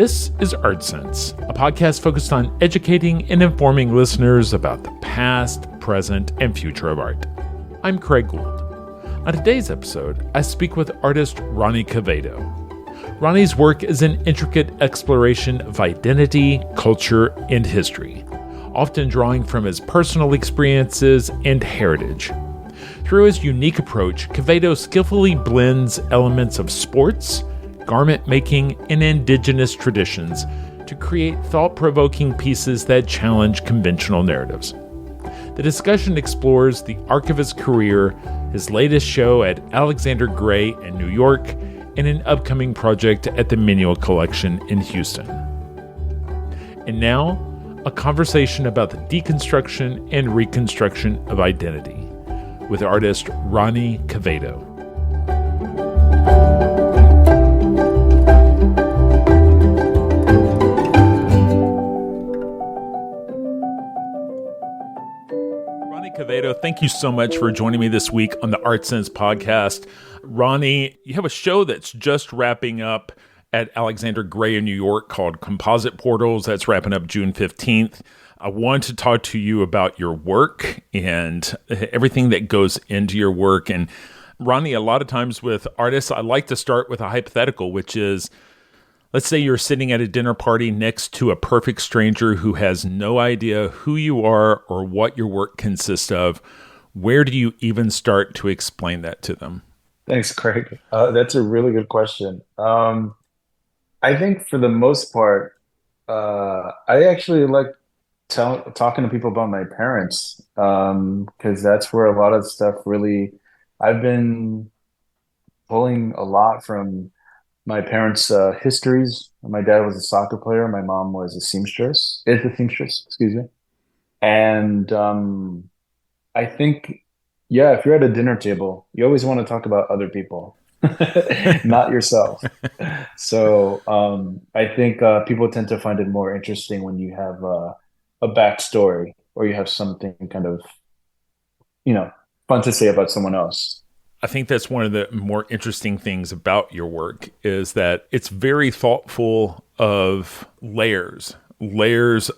This is Art Sense, a podcast focused on educating and informing listeners about the past, present, and future of art. I'm Craig Gould. On today's episode, I speak with artist Ronny Quevedo. Ronny's work is an intricate exploration of identity, culture, and history, often drawing from his personal experiences and heritage. Through his unique approach, Quevedo skillfully blends elements of sports, garment making, and indigenous traditions to create thought-provoking pieces that challenge conventional narratives. The discussion explores the arc of his career, his latest show at Alexander Gray in New York, and an upcoming project at the Menil Collection in Houston. And now, a conversation about the deconstruction and reconstruction of identity with artist Ronny Quevedo. Ronny Quevedo, thank you so much for joining me this week on the Art Sense podcast. Ronny, you have a show that's just wrapping up at Alexander Gray in New York called Composite Portals. That's wrapping up June 15th. I want to talk to you about your work and everything that goes into your work. And Ronny, a lot of times with artists, I like to start with a hypothetical, which is, let's say you're sitting at a dinner party next to a perfect stranger who has no idea who you are or what your work consists of. Where do you even start to explain that to them? Thanks, Craig. That's a really good question. I think for the most part, I actually like talking to people about my parents, because that's where a lot of stuff really, I've been pulling a lot from my parents' histories. My dad was a soccer player. My mom was is a seamstress, excuse me. And I think, yeah, if you're at a dinner table, you always want to talk about other people, not yourself. So I think people tend to find it more interesting when you have a backstory or you have something kind of, you know, fun to say about someone else. I think that's one of the more interesting things about your work is that it's very thoughtful of layers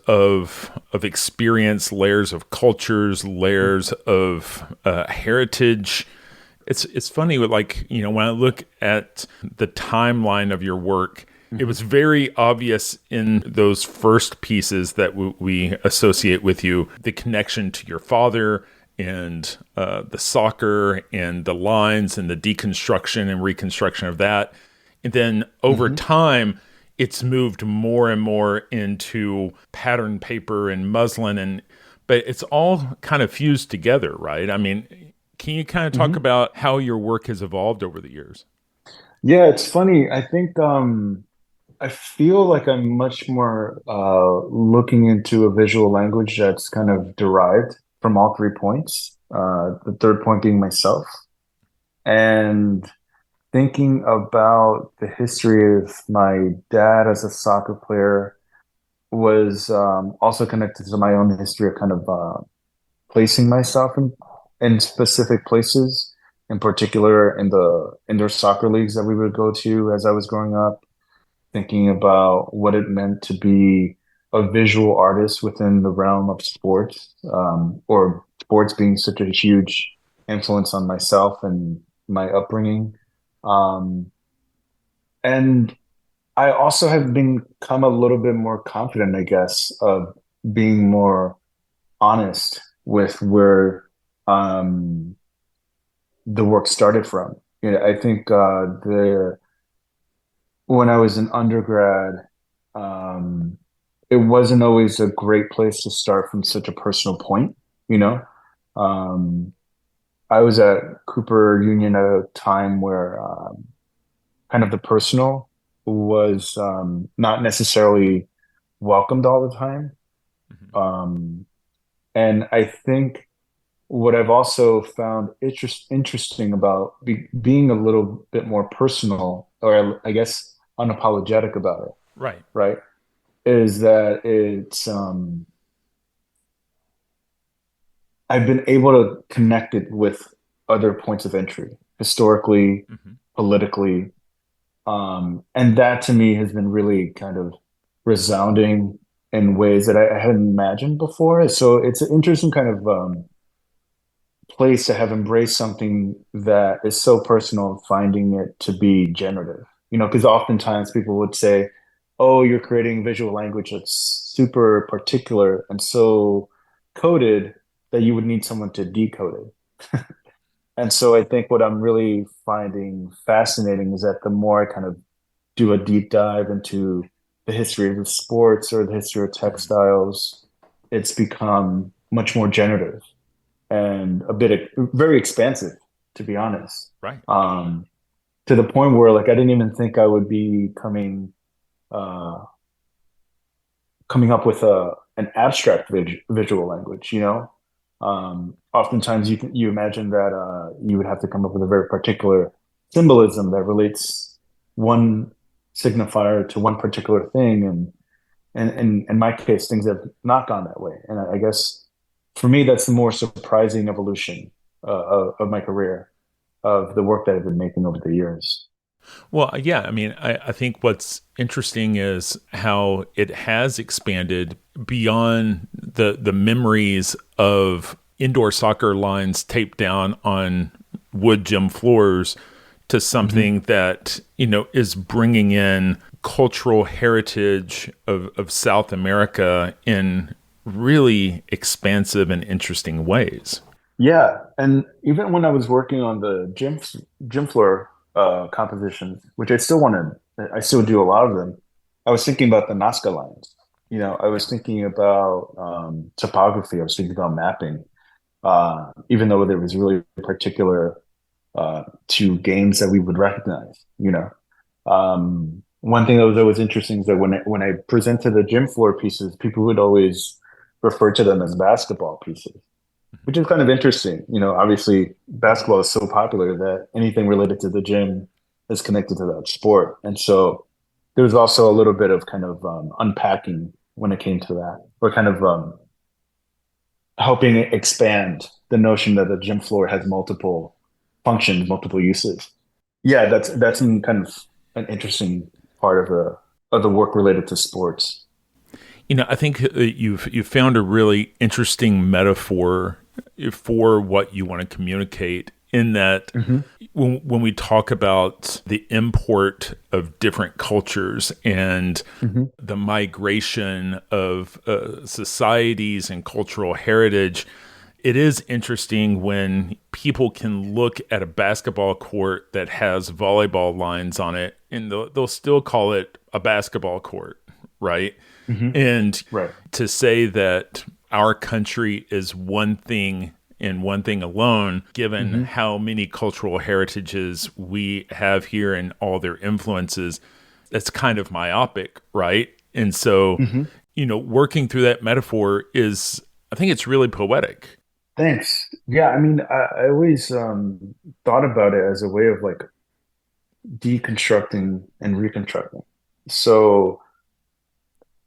of experience, layers of cultures, layers of heritage. It's funny with, like, you know, when I look at the timeline of your work, it was very obvious in those first pieces that we associate with you, the connection to your father and the soccer and the lines and the deconstruction and reconstruction of that. And then over time, it's moved more and more into pattern paper and muslin, but it's all kind of fused together, right? I mean, can you kind of talk about how your work has evolved over the years? Yeah, it's funny. I think I feel like I'm much more looking into a visual language that's kind of derived from all 3 points. The third point being myself, and thinking about the history of my dad as a soccer player was also connected to my own history of kind of placing myself in specific places, in particular in the indoor soccer leagues that we would go to as I was growing up, thinking about what it meant to be a visual artist within the realm of sports, or sports being such a huge influence on myself and my upbringing. Um, and I also have become a little bit more confident, I guess, of being more honest with where um, the work started from. You know, I think the when I was an undergrad, um, it wasn't always a great place to start from such a personal point, you know. Um, I was at Cooper Union at a time where kind of the personal was not necessarily welcomed all the time. Mhm. Um, and I think what I've also found interesting about being a little bit more personal, or I guess unapologetic about it, Right. right? Is that I've been able to connect it with other points of entry, historically, Mhm. politically. And that to me has been really kind of resounding in ways that I hadn't imagined before. So it's an interesting kind of place to have embraced something that is so personal and finding it to be generative. Because oftentimes people would say, oh, you're creating visual language that's super particular and so coded that you would need someone to decode it. And so I think what I'm really finding fascinating is that the more I kind of do a deep dive into the history of the sports or the history of Mhm. textiles, it's become much more generative and a bit very expansive, to be honest. Right. Um, to the point where like I didn't even think I would be uh, coming up with a an abstract visual language, you know? Oftentimes you imagine that you would have to come up with a very particular symbolism that relates one signifier to one particular thing, and in my case, things have not gone that way. And I guess for me, that's the more surprising evolution of my career, of the work that I've been making over the years. Well, yeah, I mean, I think what's interesting is how it has expanded beyond the memories of indoor soccer lines taped down on wood gym floors to Hmm. something that, is bringing in cultural heritage of South America in really expansive and interesting ways. Yeah, and even when I was working on the gym floor compositions, which I still do a lot of them. I was thinking about the Nazca lines. I Yeah. was thinking about topography. I was thinking about mapping. Even though there was really particular to games that we would recognize. One thing that was always interesting is that when I presented the gym floor pieces, people would always refer to them as basketball pieces, which is kind of interesting. Obviously basketball is so popular that anything related to the gym is connected to that sport. And so there was also a little bit of kind of unpacking when it came to that, or kind of helping expand the notion that the gym floor has multiple functions, multiple uses. Yeah, that's kind of an interesting part of the work related to sports. I think you've found a really interesting metaphor for what you want to communicate. In that, Hmm. when we talk about the import of different cultures and Hmm. the migration of societies and cultural heritage, it is interesting when people can look at a basketball court that has volleyball lines on it and they'll still call it a basketball court, right? Hmm. And Right. to say that our country is one thing and one thing alone, given Hmm. how many cultural heritages we have here and all their influences, that's kind of myopic, right? And so, Hmm. working through that metaphor is, I think it's really poetic. Thanks. Yeah, I mean, I always thought about it as a way of like deconstructing and reconstructing. So,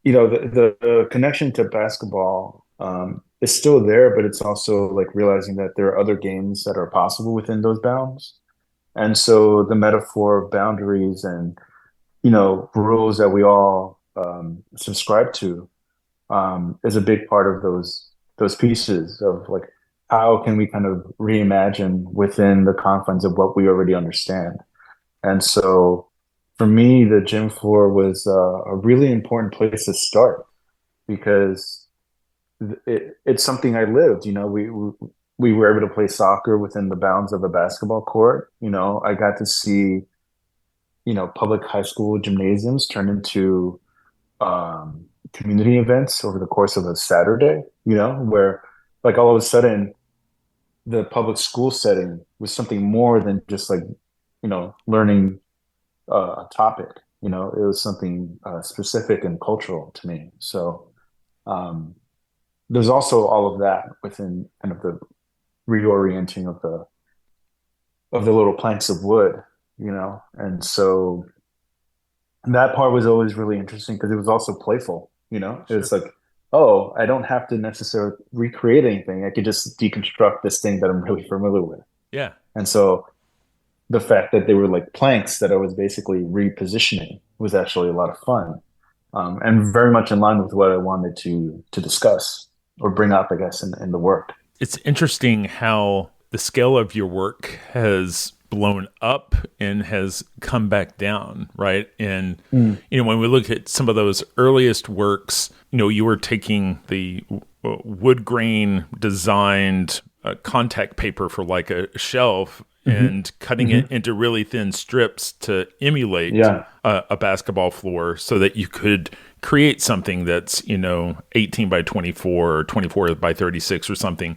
the connection to basketball is still there, but it's also like realizing that there are other games that are possible within those bounds. And so the metaphor of boundaries and, rules that we all subscribe to is a big part of those pieces of like how can we kind of reimagine within the confines of what we already understand. And so for me, the gym floor was a really important place to start because it's something I lived. We were able to play soccer within the bounds of a basketball court. I got to see, public high school gymnasiums turn into community events over the course of a Saturday, where like all of a sudden the public school setting was something more than just like, learning a topic. It was something specific and cultural to me. So um, there's also all of that within kind of the reorienting of the little planks of wood, and so that part was always really interesting because it was also playful. It Sure. was like, oh, I don't have to necessarily recreate anything. I could just deconstruct this thing that I'm really familiar with. Yeah. And so the fact that they were like planks that I was basically repositioning was actually a lot of fun, and very much in line with what I wanted to discuss or bring up, I guess, in the work. It's interesting how the scale of your work has blown up and has come back down, right? And Mm. when we look at some of those earliest works, you were taking the wood grain designed contact paper for like a shelf Hmm. and cutting Hmm. it into really thin strips to emulate Yeah. a basketball floor so that you could create something that's 18 by 24 or 24 by 36 or something.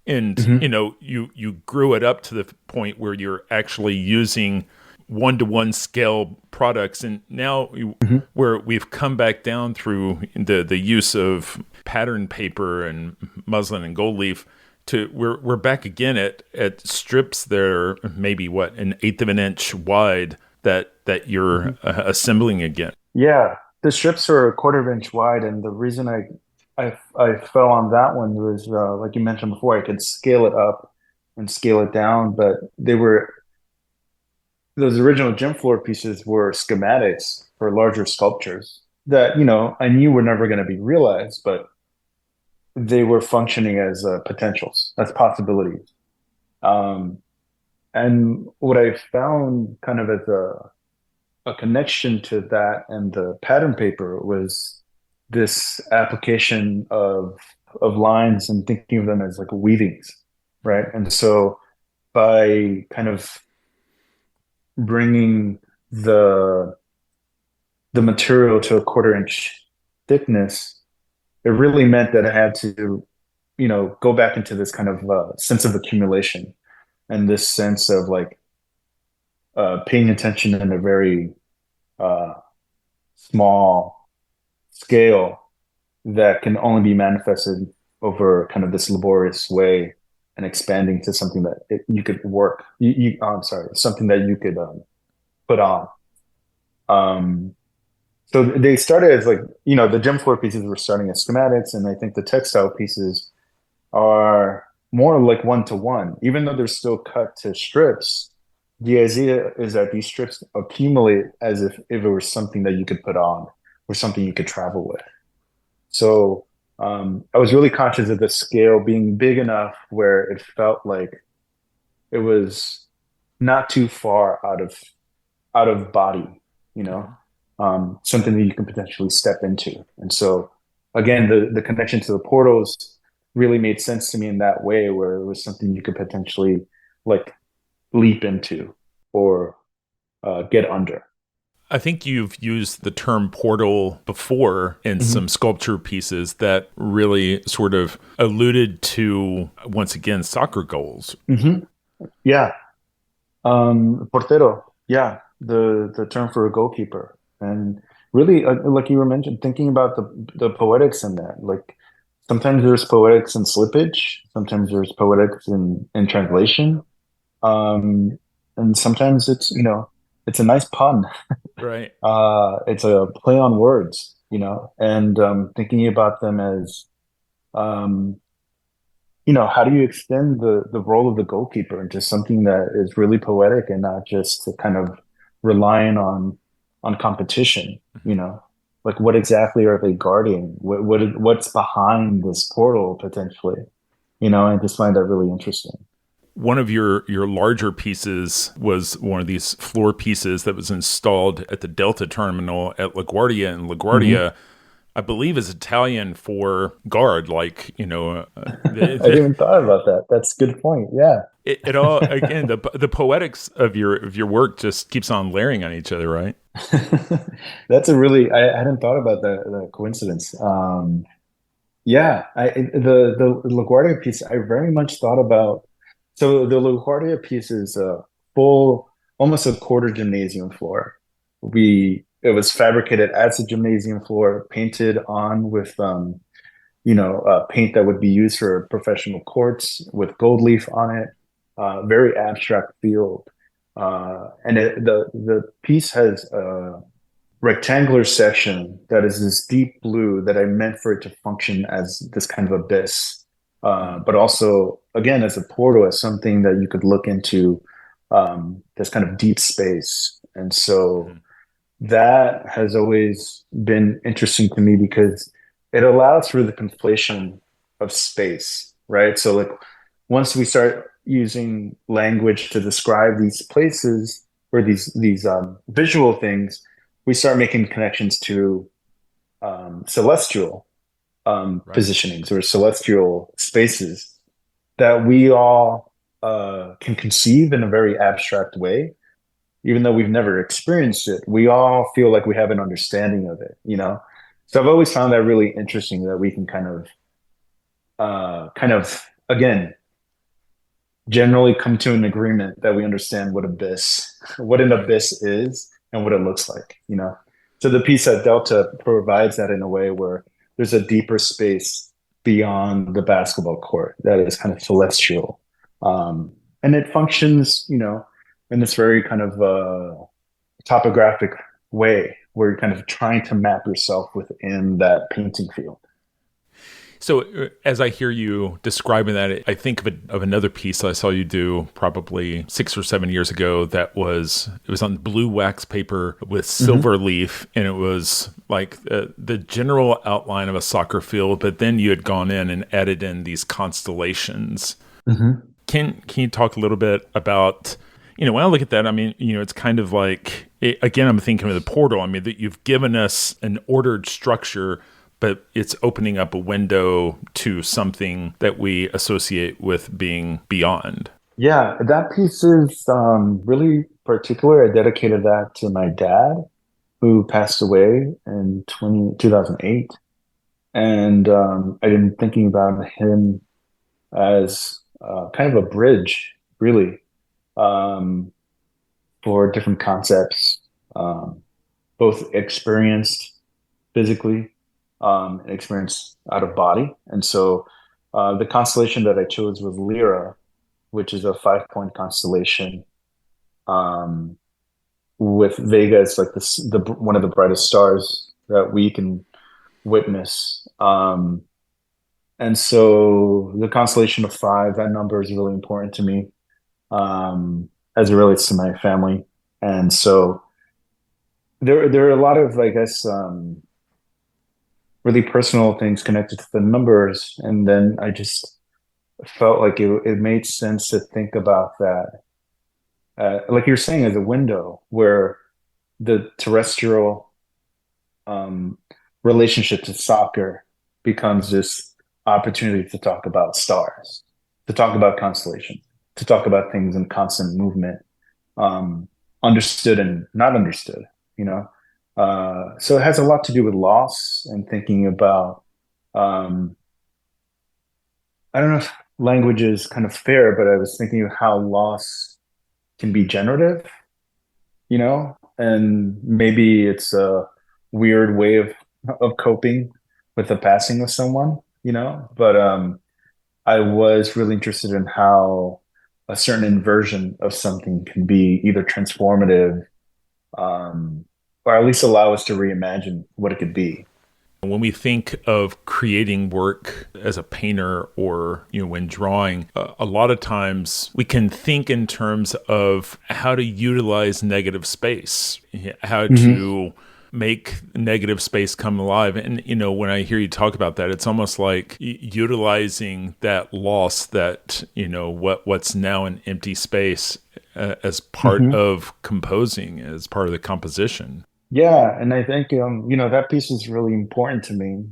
And Hmm. you grew it up to the point where you're actually using one-to-one scale products, and now Hmm. where we've come back down through the use of pattern paper and muslin and gold leaf to we're back again at strips that are maybe what, an eighth of an inch wide, that you're assembling again. Yeah, the strips are a quarter of an inch wide, and the reason I fell on that one was like you mentioned before, I could scale it up and scale it down, but they were those original gym floor pieces were schematics for larger sculptures that I knew were never going to be realized, but they were functioning as potentials, as possibilities. Um, and what I found kind of as a connection to that and the pattern paper was this application of lines and thinking of them as like weavings, right? And so by kind of bringing the the material to a quarter inch thickness, it really meant that I had to, go back into this kind of sense of accumulation and this sense of like paying attention in a very uh, small scale that can only be manifested over kind of this laborious way and expanding to something that you could work. I'm sorry, something that you could put on. Um, so they started as like, the gym floor pieces were starting as schematics, and I think the textile pieces are more like one to one, even though they're still cut to strips. The idea is that these strips accumulate as if it were something that you could put on or something you could travel with. So I was really conscious of the scale being big enough where it felt like it was not too far out of body, you know, something that you can potentially step into. And so again, the connection to the portals really made sense to me in that way, where it was something you could potentially like leap into or get under. I think you've used the term portal before in Hmm. some sculpture pieces that really sort of alluded to, once again, soccer goals. Hmm. Yeah. Portero. Yeah. The term for a goalkeeper. And really, like you were mentioned, thinking about the poetics in that. Like sometimes there's poetics in slippage, sometimes there's poetics in translation. Um, and sometimes it's a nice pun. Right. It's a play on words, and thinking about them as um, how do you extend the role of the goalkeeper into something that is really poetic and not just kind of relying on competition, like what exactly are they guarding? What's behind this portal potentially? I just find that really interesting. One of your larger pieces was one of these floor pieces that was installed at the Delta terminal at LaGuardia, and Hmm. LaGuardia, I believe, is Italian for guard. Like, I didn't even thought about that. That's a good point. Yeah. it all, again, the poetics of your work just keeps on layering on each other, right? That's a really I hadn't thought about the coincidence. Yeah, the LaGuardia piece I very much thought about. So the LaGuardia piece is a full, almost a quarter gymnasium floor. It was fabricated as a gymnasium floor, painted on with paint that would be used for professional courts with gold leaf on it. Very abstract field, and the piece has rectangular section that is this deep blue that I meant for it to function as this kind of abyss, but also again as a portal, as something that you could look into this kind of deep space. And so Mhm. that has always been interesting to me because it allows for the conflation of space, right? So like once we start using language to describe these places or these visual things, we start making connections to celestial Right. positionings or celestial spaces that we all can conceive in a very abstract way, even though we've never experienced it. We all feel like we have an understanding of it, you know? So I've always found that really interesting that we can kind of, again, generally come to an agreement that we understand what an Right. abyss is and what it looks like, you know? So the piece at Delta provides that in a way where there's a deeper space beyond the basketball court that is kind of celestial. And it functions, you know, in this very kind of topographic way where you're kind of trying to map yourself within that painting field. So as I hear you describing that, I think of another piece I saw you do probably 6 or 7 years ago. It was on blue wax paper with Mm-hmm. silver leaf, and it was like the general outline of a soccer field. But then you had gone in and added in these constellations. Mm-hmm. Can you talk a little bit about, when I look at that, I mean, it's kind of like, again, I'm thinking of the portal. I mean, that you've given us an ordered structure, but it's opening up a window to something that we associate with being beyond. Yeah, that piece is really particular. I dedicated that to my dad, who passed away in 2008. And I've been thinking about him as kind of a bridge, really, um, for different concepts, um, both experienced physically and experienced out of body. And so the constellation that I chose was Lyra, which is a 5 point constellation. Um, with Vega, it's like the one of the brightest stars that we can witness. And so the constellation of five, that number is really important to me as it relates to my family. And so there are a lot of, I guess, really personal things connected to the numbers. And then I just felt like it made sense to think about that, like you're saying, as a window where the terrestrial um, relationship to soccer becomes this opportunity to talk about stars, to talk about constellations, to talk about things in constant movement, um, understood and not understood, you know? So it has a lot to do with loss and thinking about, um, I don't know if language is kind of fair, but I was thinking of how loss can be generative, you know, and maybe it's a weird way of coping with the passing of someone, you know. But I was really interested in how a certain inversion of something can be either transformative, um, or at least allow us to reimagine what it could be. When we think of creating work as a painter or, when drawing, a lot of times we can think in terms of how to utilize negative space, how Hmm. to make negative space come alive. And, when I hear you talk about that, it's almost like utilizing that loss, that, what's now an empty space, as part Hmm. of composing, as part of the composition. Yeah, and I think you know, that piece is really important to me.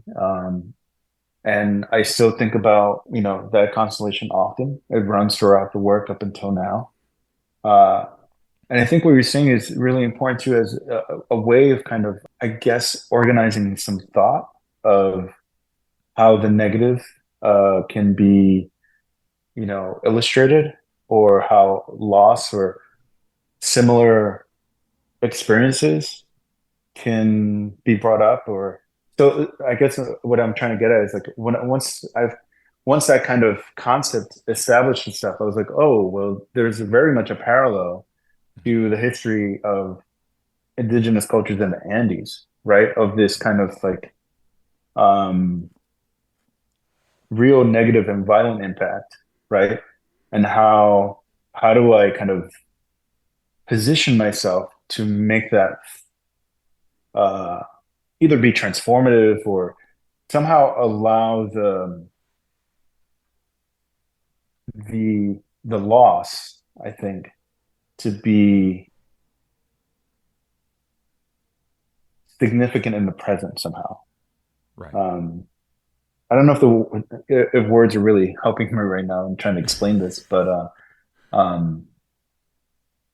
And I still think about, you know, that constellation often. It runs throughout the work up until now. Uh, and I think what you're saying is really important too, as a way of kind of, I guess, organizing some thought of how the negative can be, you know, illustrated, or how loss or similar experiences can be brought up. Or so I guess what I'm trying to get at is like once that kind of concept established itself, I was like, oh well, there's very much a parallel to the history of indigenous cultures in the Andes, right? Of this kind of like um real negative and violent impact, right? And how do I kind of position myself to make that uh, either be transformative or somehow allow the loss, I think, to be significant in the present somehow. Right. Um, I don't know if words are really helping me right now. I'm trying to explain this, but um,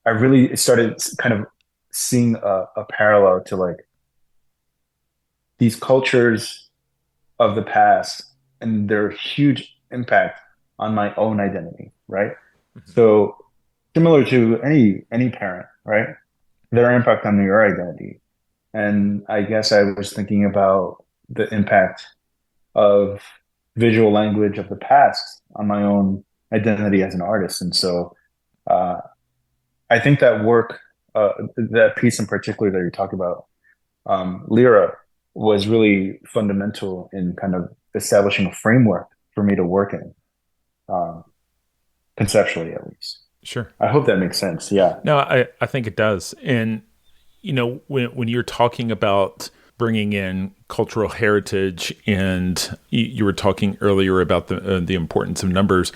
I really started kind of seeing a parallel to like these cultures of the past and their huge impact on my own identity, right? Mhm. So similar to any parent, right? Their impact on your identity. And I guess I was thinking about the impact of visual language of the past on my own identity as an artist. And so uh, I think that work, that piece in particular that you're talking about, Lyra, was really fundamental in kind of establishing a framework for me to work in, um, conceptually at least. Sure. I hope that makes sense. Yeah. No, I think it does. And, when you're talking about bringing in cultural heritage and you were talking earlier about the importance of numbers,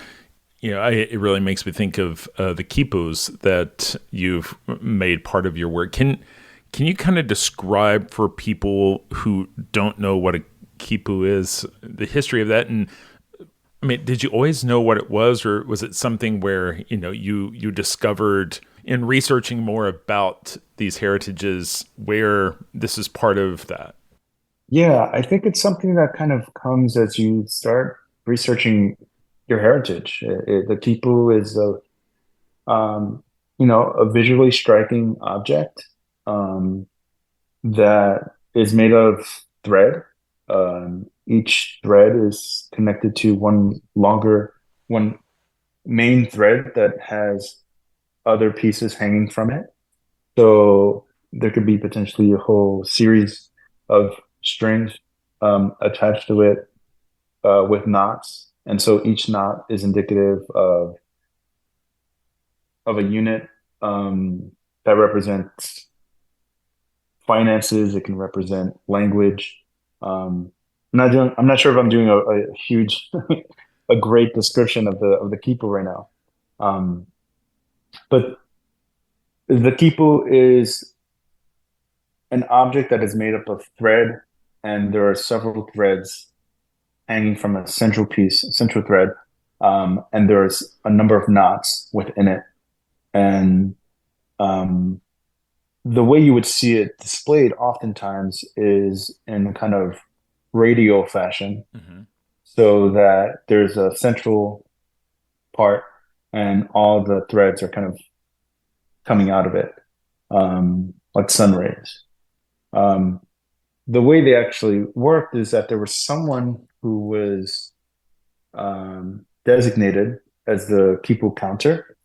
it really makes me think of the quipus that you've made part of your work. Can you kind of describe for people who don't know what a quipu is, the history of that? And I mean, did you always know what it was, or was it something where you discovered in researching more about these heritages where this is part of that? Yeah, I think it's something that kind of comes as you start researching your heritage. The quipu is um, a visually striking object that is made of thread. Each thread is connected to one main thread that has other pieces hanging from it. So there could be potentially a whole series of strings attached to it with knots. And so each knot is indicative of a unit that represents finances. It can represent language. Um, I'm not sure if I'm doing a huge, a great description of the quipu right now. Um, but the quipu is an object that is made up of thread, and there are several threads hanging from a central thread, and there's a number of knots within it. And um, the way you would see it displayed oftentimes is in a kind of radial fashion, Hmm. so that there's a central part and all the threads are kind of coming out of it, like sun rays. Um, the way they actually worked is that there was someone who was designated as the quipu counter,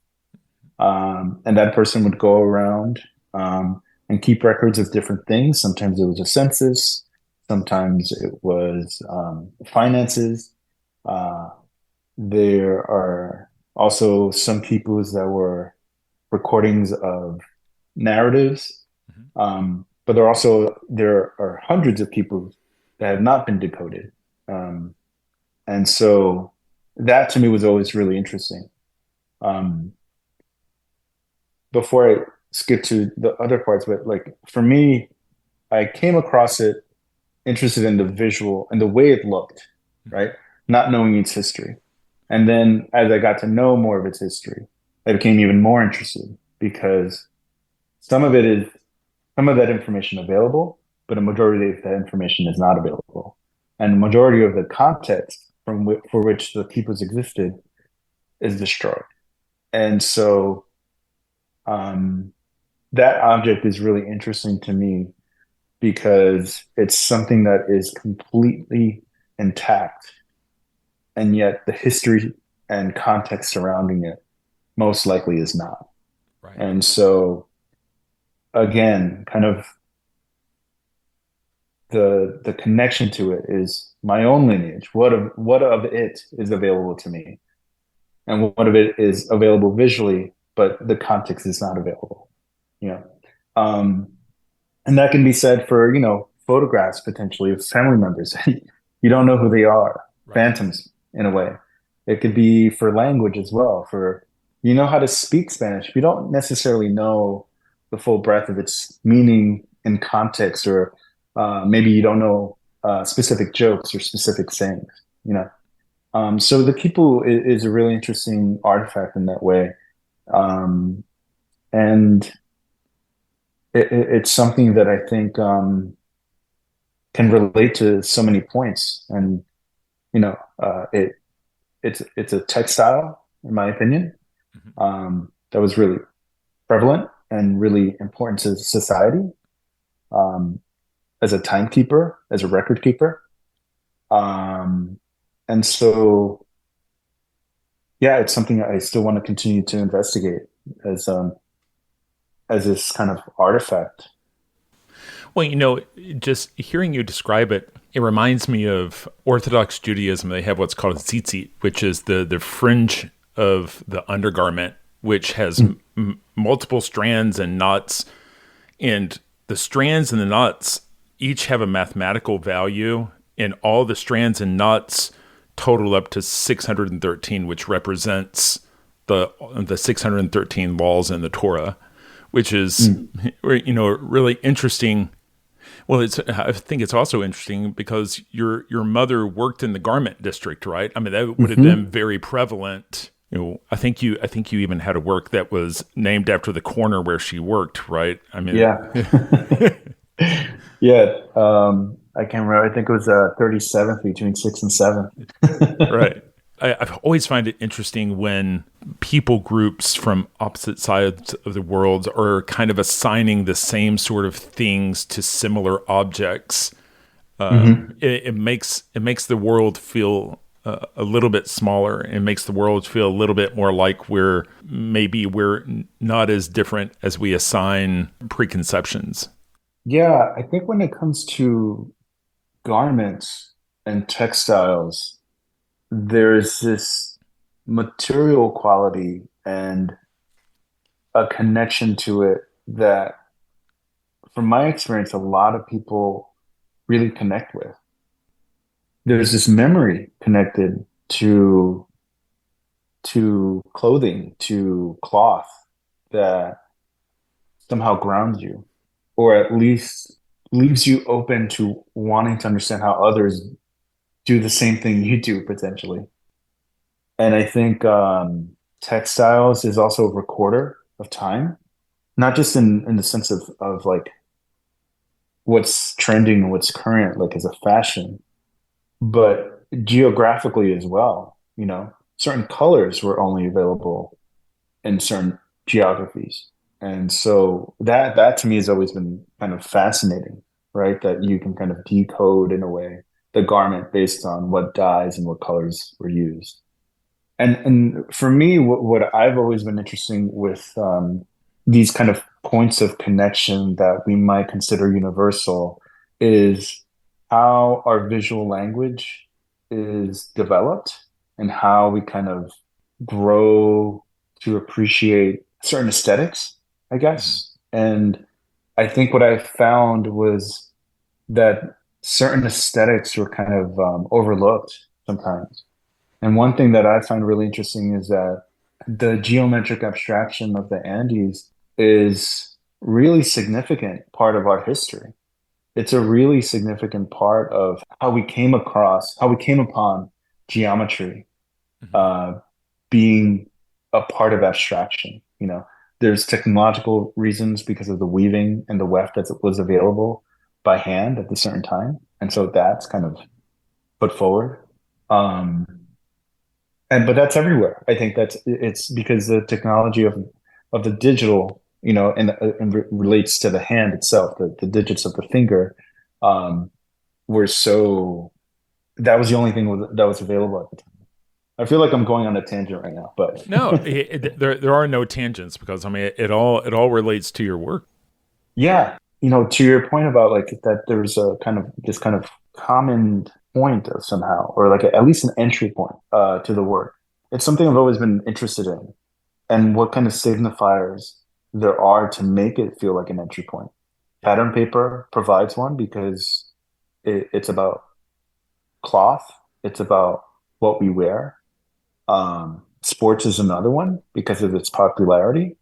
and that person would go around and keep records of different things. Sometimes it was a census, sometimes it was finances. Uh, there are also some quipus that were recordings of narratives, Hmm. but there are hundreds of quipus that have not been decoded, and so that to me was always really interesting. Um, before I skip to the other parts, but like for me, I came across it interested in the visual and the way it looked, right? Not knowing its history. And then as I got to know more of its history, I became even more interested because some of it is some of that information available, but a majority of that information is not available. And the majority of the context for which the peoples existed is destroyed. And so um, that object is really interesting to me because it's something that is completely intact, and yet the history and context surrounding it most likely is not. Right. And so, again, kind of the connection to it is my own lineage. What of it is available to me, and what of it is available visually, but the context is not available. you know. Um, and that can be said for, photographs potentially of family members. You don't know who they are, Right. phantoms in a way. It could be for language as well, for you know how to speak Spanish. You don't necessarily know the full breadth of its meaning in context, or maybe you don't know specific jokes or specific sayings, you know. So the people is a really interesting artifact in that way. Um, and it's something that I think can relate to so many points. And you know, it's a textile, in my opinion, Mhm. that was really prevalent and really important to society, um, as a timekeeper, as a record keeper. Um, and so, yeah, it's something I still want to continue to investigate as um, as this kind of artifact. Well, just hearing you describe it, it reminds me of Orthodox Judaism. They have what's called tzitzit, which is the fringe of the undergarment, which has Mm. multiple strands and knots. And the strands and the knots each have a mathematical value, and all the strands and knots total up to 613, which represents the 613 laws in the Torah, which is Mm. really interesting. Well, I think it's also interesting because your mother worked in the garment district, right? I mean, that would have been Hmm. very prevalent. I think you even had a work that was named after the corner where she worked, right? I mean, Yeah. Yeah. I can't remember. I think it was 37th between 6th and 7th. right. I've always find it interesting when people groups from opposite sides of the world are kind of assigning the same sort of things to similar objects. Hmm. It makes the world feel a little bit smaller. It makes the world feel a little bit more like we're not as different as we assign preconceptions. Yeah, I think when it comes to garments and textiles, there's this material quality and a connection to it that, from my experience, a lot of people really connect with. There's this memory connected to clothing, to cloth, that somehow grounds you, or at least leaves you open to wanting to understand how others do the same thing you do potentially. And I think textiles is also a recorder of time, not just in the sense of like what's trending and what's current, like as a fashion, but geographically as well. You know, certain colors were only available in certain geographies. And so that to me has always been kind of fascinating, right? That you can kind of decode in a way the garment based on what dyes and what colors were used. And for me, what I've always been interesting with these kind of points of connection that we might consider universal is how our visual language is developed and how we kind of grow to appreciate certain aesthetics, I Mhm. guess. And I think what I found was that certain aesthetics were kind of overlooked sometimes. And one thing that I find really interesting is that the geometric abstraction of the Andes is really significant part of our history. It's a really significant part of how we came upon geometry Mhm. uh, being a part of abstraction. You know, there's technological reasons because of the weaving and the weft that was available by hand at a certain time, and so that's kind of put forward. Um, and but that's everywhere. I think it's because the technology of the digital, and relates to the hand itself, the digits of the finger, um, were so that was the only thing that was available at the time. I feel like I'm going on a tangent right now, but No, there are no tangents because I mean it all relates to your work. yeah, to your point about like that, there's a kind of this kind of common point of somehow, or like at least an entry point to the work. It's something I've always been interested in, and what kind of signifiers there are to make it feel like an entry point. Pattern paper provides one because it's about cloth, it's about what we wear. Sports is another one because of its popularity.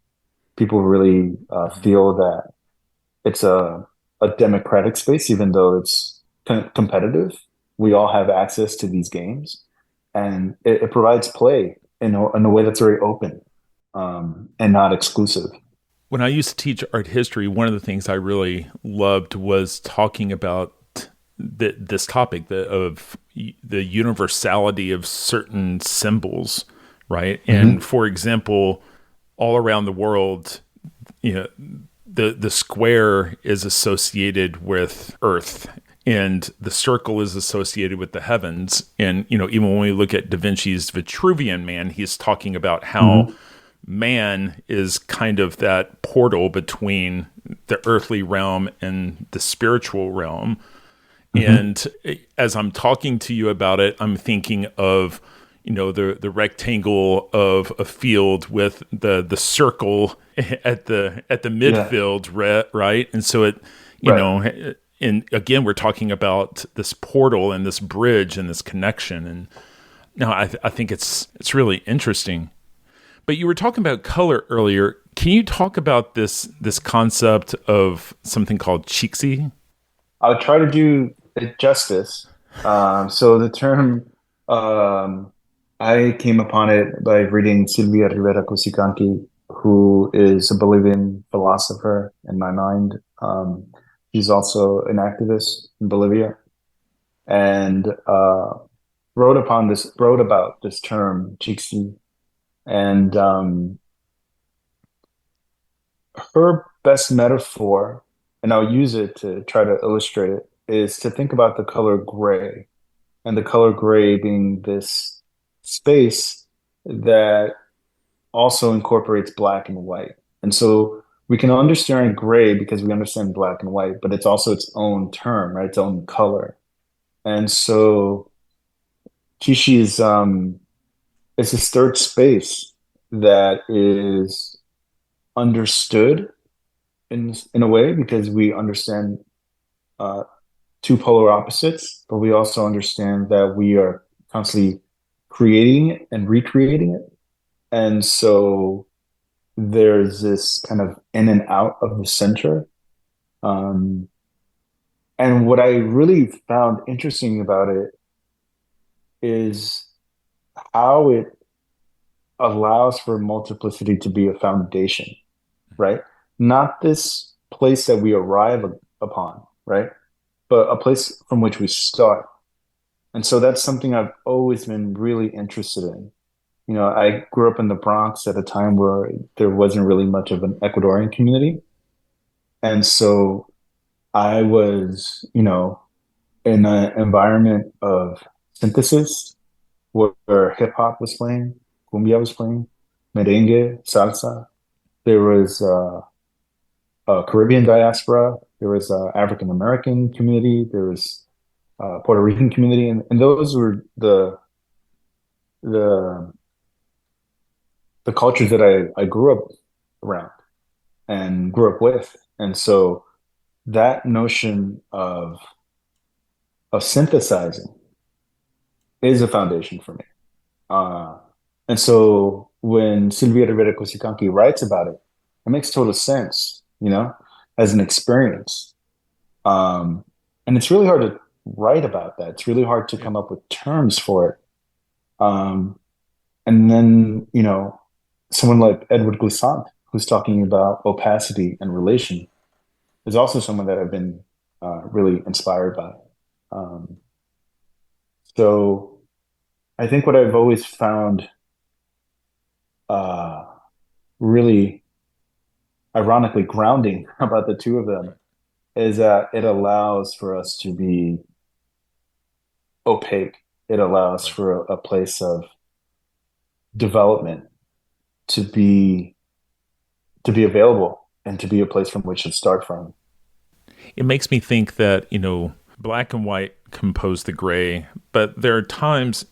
People really feel that it's a democratic space, even though it's competitive. We all have access to these games, and it provides play in a way that's very open and not exclusive. When I used to teach art history, one of the things I really loved was talking about this topic of the universality of certain symbols, right? And Hmm. for example, all around the world, you know, the square is associated with Earth, and the circle is associated with the heavens. And even when we look at Da Vinci's Vitruvian Man, he's talking about how Hmm. man is kind of that portal between the earthly realm and the spiritual realm. Hmm. And as I'm talking to you about it, I'm thinking of the rectangle of a field with the circle at the Yeah, midfield, right? And so it, right. and again, we're talking about this portal and this bridge and this connection. And no, I think it's really interesting. But you were talking about color earlier. Can you talk about this concept of something called cheeksy? I'll try to do it justice. So the term, um, I came upon it by reading Silvia Rivera Cusicanqui, who is a Bolivian philosopher in my mind. She's also an activist in Bolivia, and wrote about this term, Jixi, and her best metaphor, and I'll use it to try to illustrate it, is to think about the color gray, and the color gray being this space that also incorporates black and white. And so we can understand gray because we understand black and white, but it's also its own term, right? Its own color. And so Kishi is this third space that is understood in a way because we understand uh, two polar opposites, but we also understand that we are constantly creating it and recreating it. And so there's this kind of in and out of the center. Um, and what I really found interesting about it is how it allows for multiplicity to be a foundation, right? Not this place that we arrive upon, right? But a place from which we start. And so that's something I've always been really interested in. I grew up in the Bronx at a time where there wasn't really much of an Ecuadorian community. And so I was, in an environment of synthesis where hip hop was playing, cumbia was playing, merengue, salsa. There was a Caribbean diaspora. There was a African American community. There was a Puerto Rican community, and those were the the cultures that I grew up around and grew up with. And so that notion of synthesizing is a foundation for me. Uh, and so when Silvia Rivera Cusicanqui writes about it, it makes total sense, as an experience. Um, and it's really hard to write about that. It's really hard to come up with terms for it. Um, and then, someone like Edward Glissant, who's talking about opacity and relation, is also someone that I've been really inspired by. Um, so I think what I've always found uh, really ironically grounding about the two of them is that it allows for us to be opaque. It allows Right. for a place of development to be available and to be a place from which to start from. It makes me think that black and white compose the gray, but there are times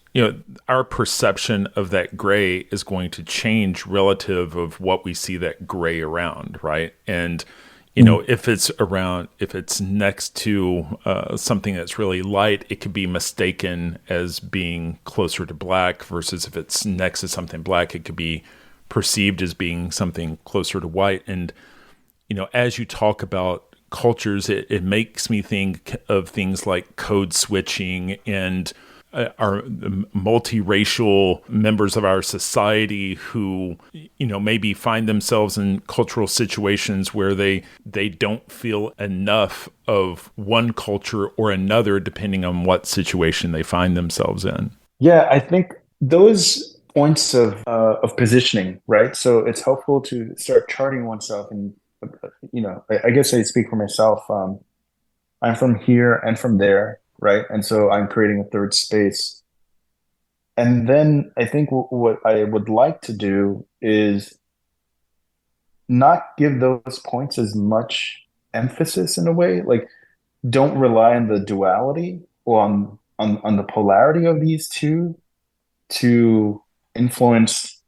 our perception of that gray is going to change relative of what we see that gray around, right? And Mm. if it's next to something that's really light, it could be mistaken as being closer to black, versus if it's next to something black, it could be perceived as being something closer to white. And as you talk about cultures, it makes me think of things like code switching and our multiracial members of our society who, maybe find themselves in cultural situations where they don't feel enough of one culture or another, depending on what situation they find themselves in. Yeah, I think those points of positioning, right? So it's helpful to start charting oneself, and I guess I speak for myself. I'm from here and from there, right? And so I'm creating a third space. And then I think what I would like to do is not give those points as much emphasis in a way. Like, don't rely on the duality or on the polarity of these two to influence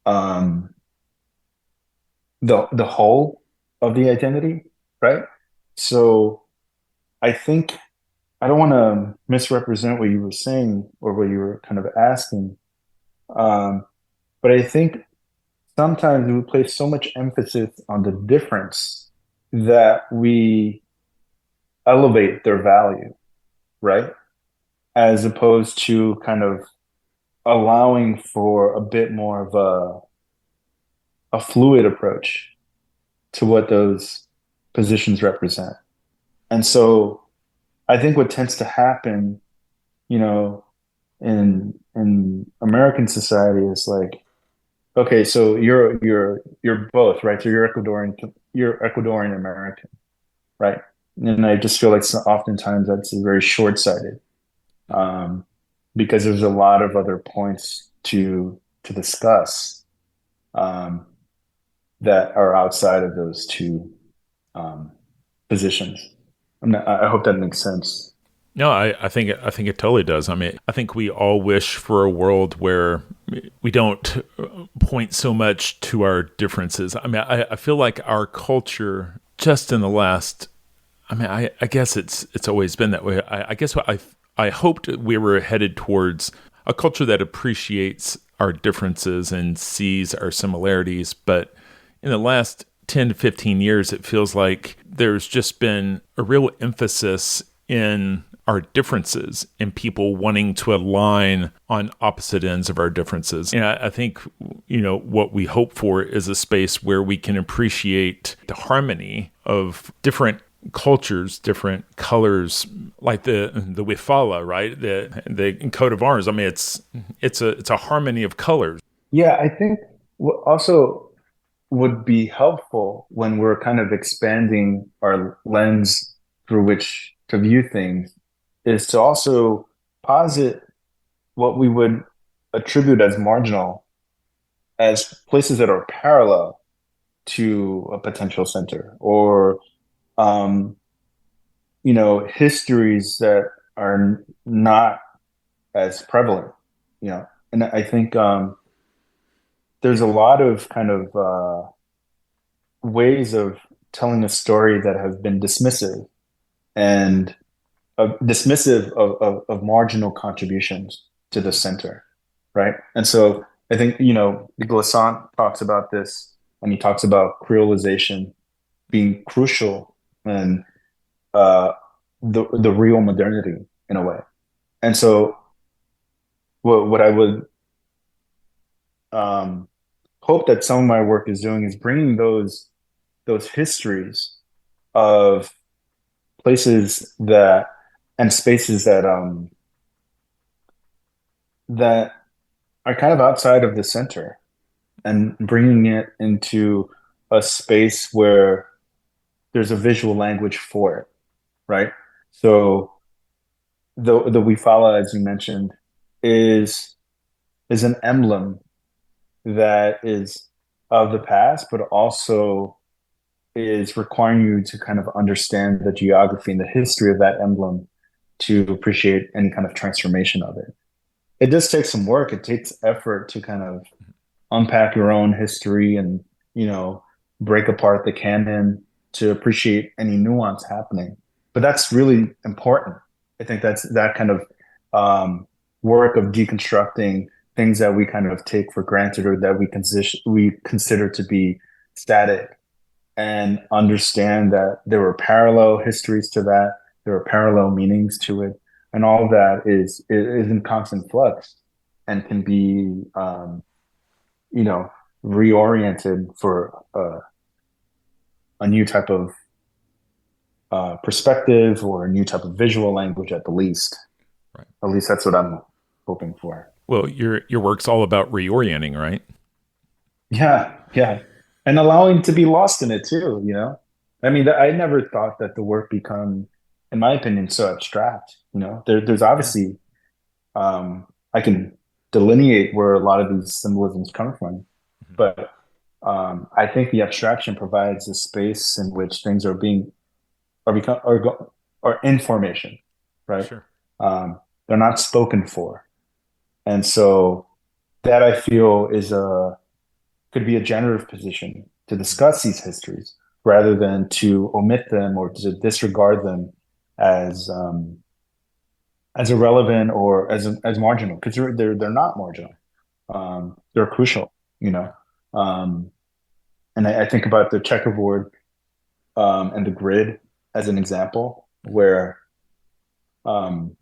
um, the whole of the identity, right? So I think I don't want to misrepresent what you were saying or what you were kind of asking, but I think sometimes we place so much emphasis on the difference that we elevate their value, right? As opposed to kind of allowing for a bit more of a fluid approach to what those positions represent. And so I think what tends to happen, you know, in American society is like, okay, so you're both, right? So you're Ecuadorian American, right? And I just feel like oftentimes that's very short-sighted, um, because there's a lot of other points to discuss, um, that are outside of those two um, positions. I hope that makes sense. No, I think it totally does. I mean, I think we all wish for a world where we don't point so much to our differences. I mean, I feel like our culture, just in the last, I guess it's always been that way. I guess what I hoped we were headed towards a culture that appreciates our differences and sees our similarities. But in the last 10 to 15 years, it feels like there's just been a real emphasis in our differences and people wanting to align on opposite ends of our differences. And I think, what we hope for is a space where we can appreciate the harmony of different cultures, different colors, like the Wifala, right? The coat of arms. I mean, it's a harmony of colors. Yeah, I think what also would be helpful when we're kind of expanding our lens through which to view things is to also posit what we would attribute as marginal as places that are parallel to a potential center, or um, histories that are not as prevalent, and I think there's a lot of kind of ways of telling a story that have been dismissive and dismissive of marginal contributions to the center, right? And so I think, Glissant talks about this, and he talks about creolization being crucial in uh, the real modernity in a way. And so what I would um, hope that some of my work is doing is bringing those histories of places that and spaces that are kind of outside of the center, and bringing it into a space where there's a visual language for it, right? So the Wifala, as you mentioned, is is an emblem that is of the past, but also is requiring you to kind of understand the geography and the history of that emblem to appreciate any kind of transformation of it. it does take some work. It takes effort to kind of unpack your own history and, you know, break apart the canon to appreciate any nuance happening. But that's really important. I think that's that kind of work of deconstructing things that we kind of take for granted or that we consider to be static and understand that there were parallel histories to that, there were parallel meanings to it, and all of that is in constant flux and can be you know, reoriented for a new type of perspective or a new type of visual language at the least. Right. At least that's what I'm hoping for. Well, your work's all about reorienting, right? Yeah, yeah. And allowing to be lost in it too, you know? I mean, I never thought that the work become, in my opinion, so abstract, you know? There's Yeah. obviously, I can delineate where a lot of these symbolisms come from, Mhm. but I think the abstraction provides a space in which things are being are become are in formation, right? Sure. They're not spoken for, and so that I feel is a could be a generative position to Mhm. discuss these histories rather than to omit them or to disregard them as as irrelevant or as marginal because they're not marginal. They're crucial, you know. Right. Um, and I think about the checkerboard and the grid as an example Mhm. where um,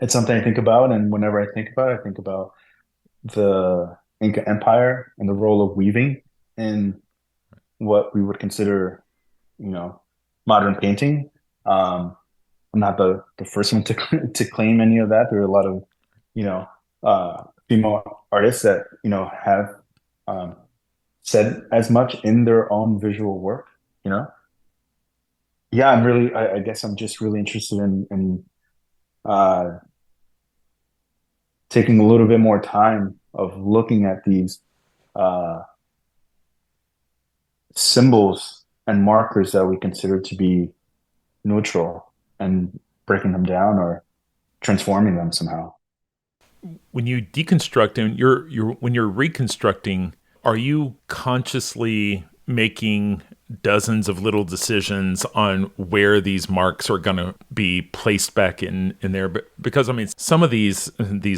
it's something I think about, and whenever I think about it, I think about the Inca Empire and the role of weaving in what we would consider, you know, modern painting. I'm not the first one to to claim any of that. There are a lot of, you know, female artists that you know have um, said as much in their own visual work. You know, yeah, I guess I'm just really interested in uh, taking a little bit more time of looking at these uh, symbols and markers that we consider to be neutral and breaking them down or transforming them somehow. When you deconstruct and you're when you're reconstructing, are you consciously making dozens of little decisions on where these marks are going to be placed back in there? But because I mean, some of these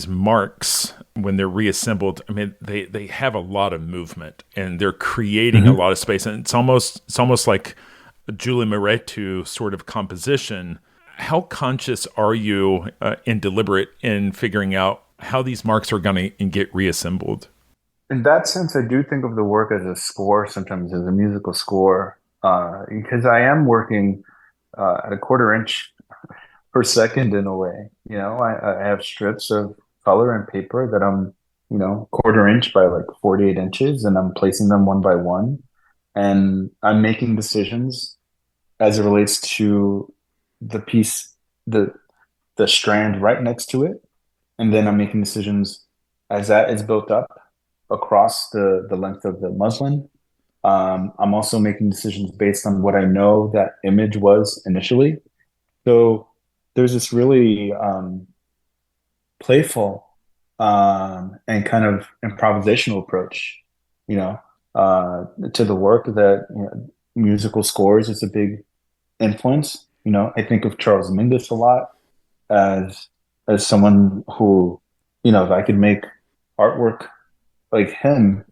marks when they're reassembled, I mean, they have a lot of movement and they're creating a Mhm. lot of space, and it's almost like a Julie Moretu sort of composition. How conscious are you and deliberate in figuring out how these marks are going to get reassembled? In that sense, I do think of the work as a score, sometimes as a musical score, because I am working at a quarter inch per second in a way. You know, I have strips of color and paper that I'm, you know, quarter inch by like 48 inches, and I'm placing them one by one. And I'm making decisions as it relates to the piece, the the strand right next to it. And then I'm making decisions as that is built up across the length of the muslin. I'm also making decisions based on what I know that image was initially. So there's this really playful and kind of improvisational approach, you know, to the work that you know, musical scores is a big influence. You know, I think of Charles Mingus a lot as someone who, you know, if I could make artwork like him,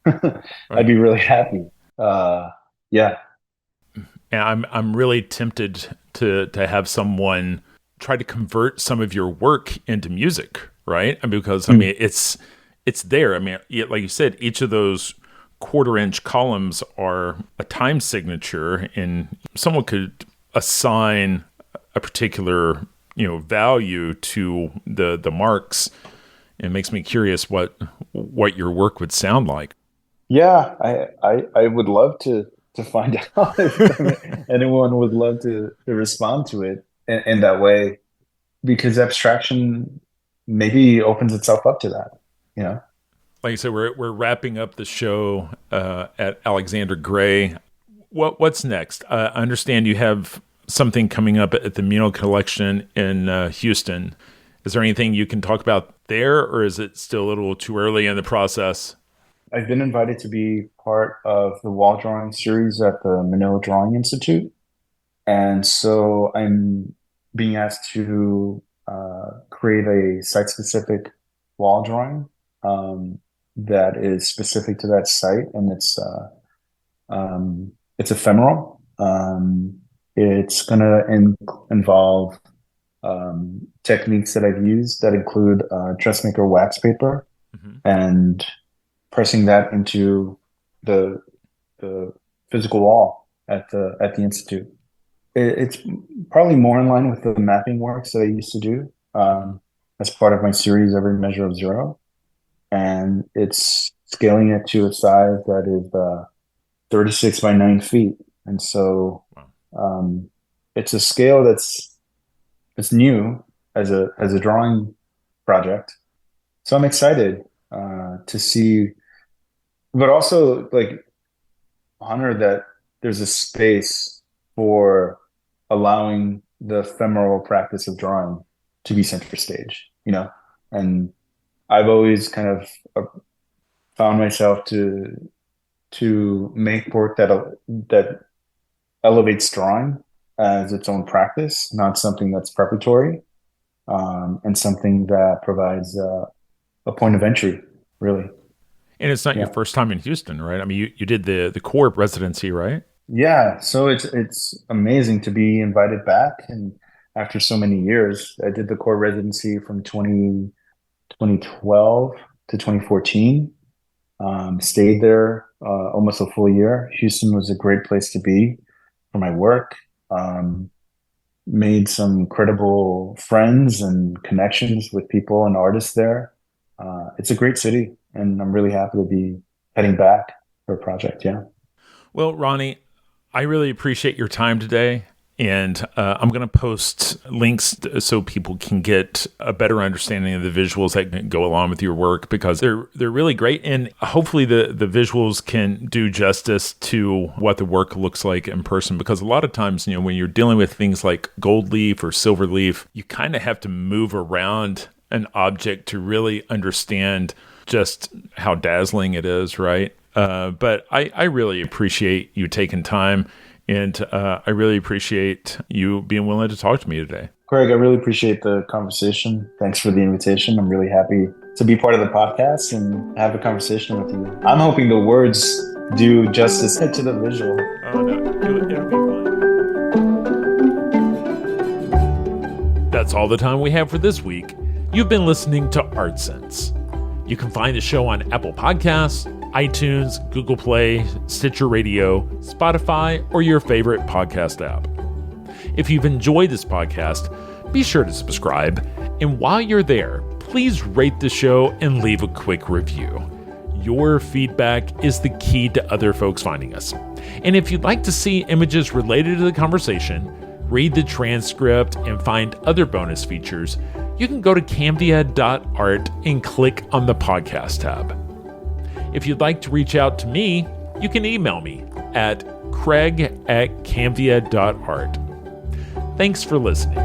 I'd Right. be really happy. Uh, yeah. And I'm really tempted to have someone try to convert some of your work into music, right? And because I Mm. mean it's there. I mean, like you said, each of those quarter inch columns are a time signature, and someone could assign a particular value to the marks. It makes me curious what your work would sound like. Yeah, I would love to find out if anyone would love to respond to it in that way because abstraction maybe opens itself up to that, you know? Like I said, we're wrapping up the show at Alexander Gray. What's next? I understand you have something coming up at the Menil Collection in Houston. Is there anything you can talk about there, or is it still a little too early in the process? I've been invited to be part of the wall drawing series at the Menil Drawing Institute. And so I'm being asked to create a site-specific wall drawing that is specific to that site, and it's ephemeral. It's going to involve techniques that I've used that include dressmaker wax paper and pressing that into the physical wall at the institute. It's probably more in line with the mapping works that I used to do as part of my series, Every Measure of Zero. And it's scaling it to a size that is 36 by 9 feet. And so it's a scale that's new as a drawing project. So I'm excited to see, but also like honored that there's a space for allowing the ephemeral practice of drawing to be center stage, and I've always kind of found myself to make work that elevates drawing as its own practice, not something that's preparatory, and something that provides a point of entry, really. And it's not your first time in Houston, right? I mean, you did the core residency, right? Yeah, so it's amazing to be invited back, and after so many years, I did the core residency from 2012 to 2014. Stayed there almost a full year. Houston was a great place to be for my work. Made some credible friends and connections with people and artists there. It's a great city, and I'm really happy to be heading back for a project. Yeah. Well, Ronny, I really appreciate your time today. And I'm going to post links so people can get a better understanding of the visuals that go along with your work, because they're really great. And hopefully the visuals can do justice to what the work looks like in person. Because a lot of times, when you're dealing with things like gold leaf or silver leaf, you kind of have to move around an object to really understand just how dazzling it is, right? But I really appreciate you taking time. And I really appreciate you being willing to talk to me today. Craig, I really appreciate the conversation. Thanks for the invitation. I'm really happy to be part of the podcast and have a conversation with you. I'm hoping the words do justice to the visual. Oh, no, it'll be fun. That's all the time we have for this week. You've been listening to Art Sense. You can find the show on Apple Podcasts, iTunes, Google Play, Stitcher Radio, Spotify, or your favorite podcast app. If you've enjoyed this podcast, be sure to subscribe. And while you're there, please rate the show and leave a quick review. Your feedback is the key to other folks finding us. And if you'd like to see images related to the conversation, read the transcript, and find other bonus features, you can go to canvia.art and click on the podcast tab. If you'd like to reach out to me, you can email me at craig@canvia.art. Thanks for listening.